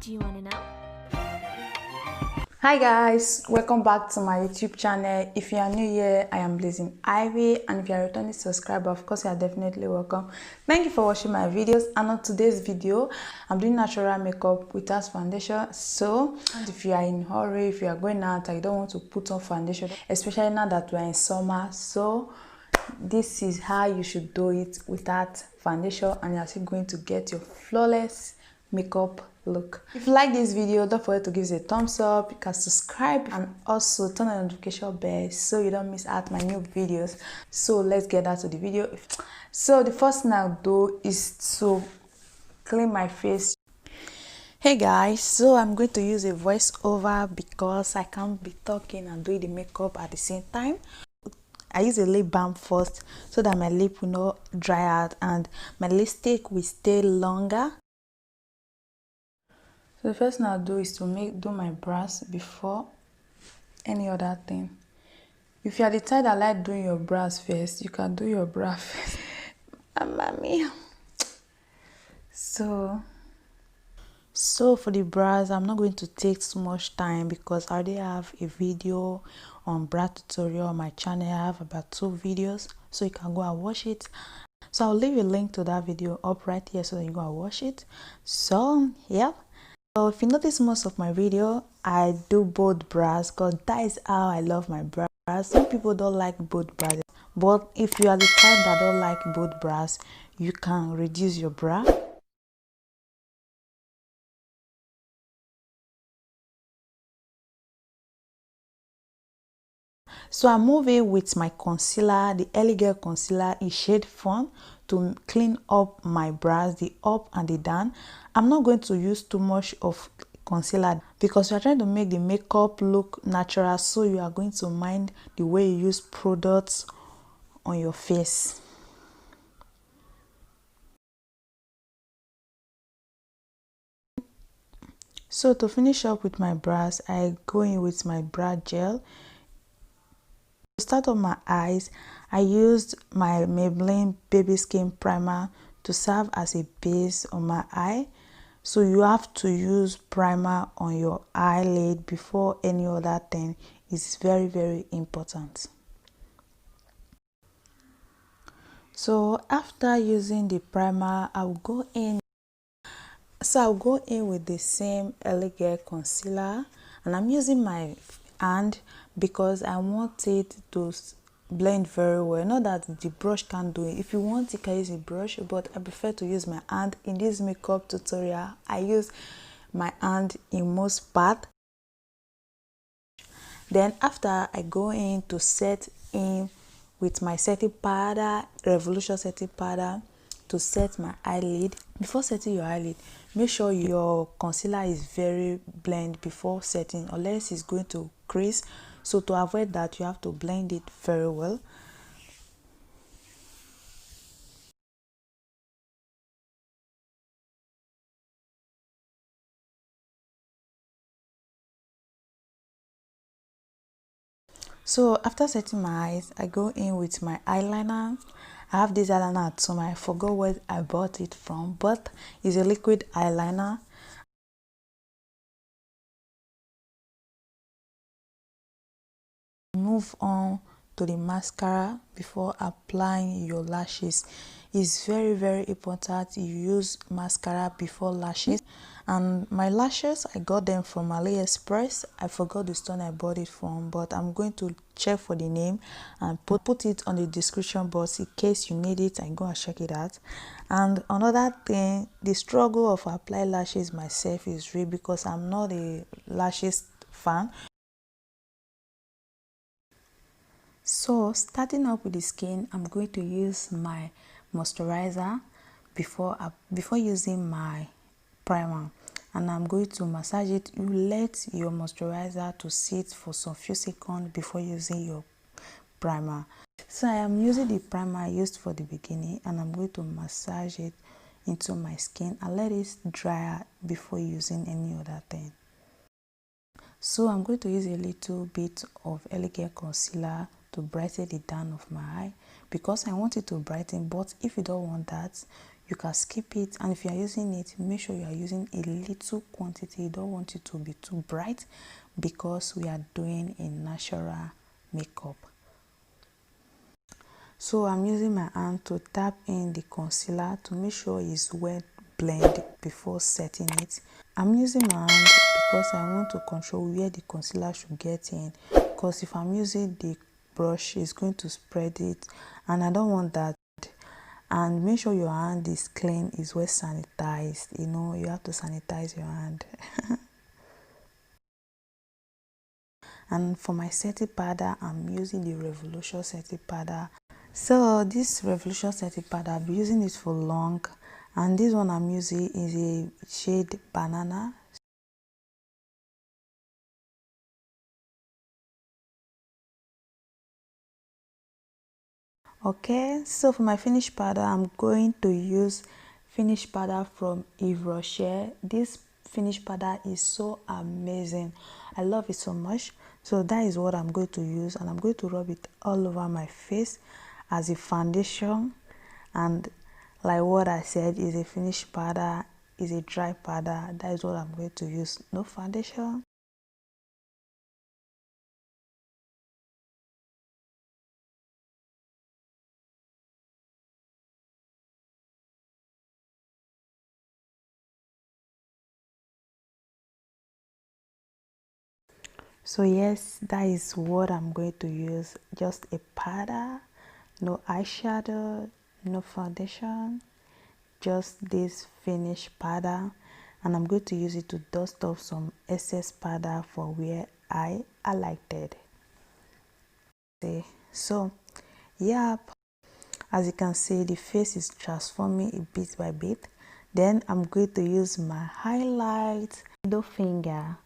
Do you want to know? Hi guys, welcome back to my YouTube channel. If you are new here, I am Blizzyivy, and if you are a returning subscriber, of course you are definitely welcome. Thank you for watching my videos. And on today's video, I'm doing natural makeup without foundation. So if you are in a hurry, if you are going out and you don't want to put on foundation, especially now that we are in summer, so this is how you should do it without foundation, and you're still going to get your flawless makeup look. If you like this video, don't forget to give it a thumbs up. You can subscribe and also turn on the notification bell so you don't miss out my new videos. So let's get out to the video. So the first thing I'll do is to clean my face. Hey guys, so I'm going to use a voiceover because I can't be talking and doing the makeup at the same time. I use a lip balm first so that my lip will not dry out and my lipstick will stay longer. So the first thing I'll do is to do my brows before any other thing. If you are the type that like doing your brows first, you can do your brow first. Mamma mia. So for the brows, I'm not going to take too much time because I already have a video on brow tutorial on my channel. I have about 2 videos, so you can go and watch it. So I'll leave a link to that video up right here so that you go and watch it. So yeah. So if you notice, most of my video I do both brows because that is how I love my brows. Some people don't like both brows, but if you are the type that don't like both brows, you can reduce your brow. So I'm moving with my concealer, the Elegant concealer in shade Fun, to clean up my brows, the up and the down. I'm not going to use too much of concealer because we are trying to make the makeup look natural, so you are going to mind the way you use products on your face. So to finish up with my brows, I go in with my brow gel. To start on my eyes, I used my Maybelline Baby Skin Primer to serve as a base on my eye. So you have to use primer on your eyelid before any other thing. It's very, very important. So after using the primer, I'll go in with the same Elegant concealer, and I'm using my hand because I want it to blend very well. Not that the brush can't do it. If you want, you can use a brush, but I prefer to use my hand. In this makeup tutorial, I use my hand in most part. Then after, I go in to set in with my setting powder, Revolution setting powder, to set my eyelid. Before setting your eyelid, make sure your concealer is very blend before setting, unless it's going to crease. So to avoid that, you have to blend it very well. So after setting my eyes, I go in with my eyeliner. I have this eyeliner at home. I forgot where I bought it from, but it's a liquid eyeliner. Move on to the mascara before applying your lashes. It's very, very important you use mascara before lashes. And my lashes, I got them from AliExpress. I forgot the store I bought it from, but I'm going to check for the name and put it on the description box in case you need it and go and check it out. And another thing, the struggle of applying lashes myself is real because I'm not a lashes fan. So starting up with the skin, I'm going to use my moisturizer before using my primer, and I'm going to massage it. You let your moisturizer to sit for some few seconds before using your primer. So I am using the primer I used for the beginning, and I'm going to massage it into my skin and let it dry out before using any other thing. So I'm going to use a little bit of Elegant concealer to brighten the down of my eye because I want it to brighten. But if you don't want that, you can skip it. And if you are using it, make sure you are using a little quantity. You don't want it to be too bright because we are doing a natural makeup. So I'm using my hand to tap in the concealer to make sure it's well blended before setting it. I'm using my hand because I want to control where the concealer should get in, because if I'm using the brush, it's going to spread it and I don't want that. And make sure your hand is clean, is well sanitized. You know, you have to sanitize your hand. And for my setting powder, I'm using the Revolution setting powder. So this Revolution setting powder, I've been using it for long, and this one I'm using is a shade Banana. Okay, so for my finish powder, I'm going to use finish powder from Yves Rocher. This finish powder is so amazing. I love it so much. So that is what I'm going to use, and I'm going to rub it all over my face as a foundation. And like what I said, is a finish powder, is a dry powder. That is what I'm going to use. No foundation. So yes, that is what I'm going to use. Just a powder, no eyeshadow, no foundation, just this finish powder, and I'm going to use it to dust off some excess powder for where I highlighted. Okay, so yeah, as you can see, the face is transforming a bit by bit. Then I'm going to use my highlight middle finger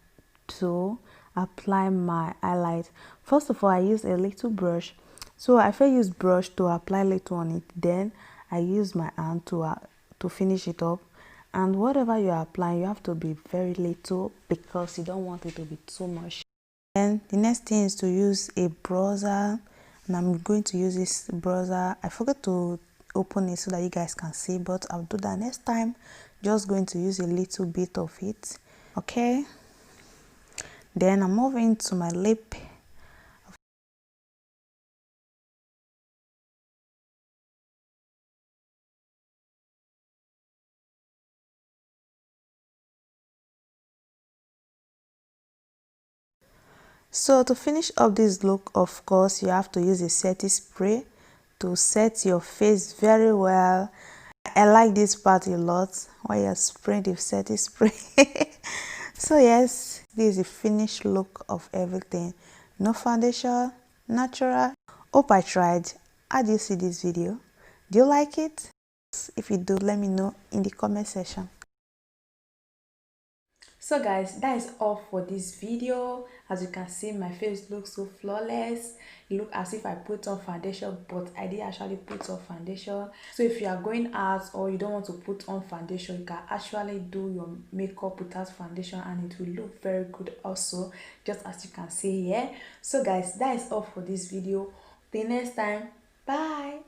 to apply my highlight. First of all, I use a little brush. So I first use brush to apply little on it. Then I use my hand to finish it up. And whatever you are applying, you have to be very little because you don't want it to be too much. Then the next thing is to use a bronzer, and I'm going to use this bronzer. I forgot to open it so that you guys can see, but I'll do that next time. Just going to use a little bit of it. Okay, then I'm moving to my lip. So to finish up this look, of course, you have to use a setting spray to set your face very well. I like this part a lot when you're spraying the setting spray. So yes, this is the finished look of everything. No foundation, natural. Hope I tried. How do you see this video? Do you like it? If you do, let me know in the comment section. So guys, that is all for this video. As you can see, my face looks so flawless. It looks as if I put on foundation, but I didn't actually put on foundation. So if you are going out or you don't want to put on foundation, you can actually do your makeup without foundation and it will look very good also, just as you can see here. So guys, that is all for this video. Till next time, bye.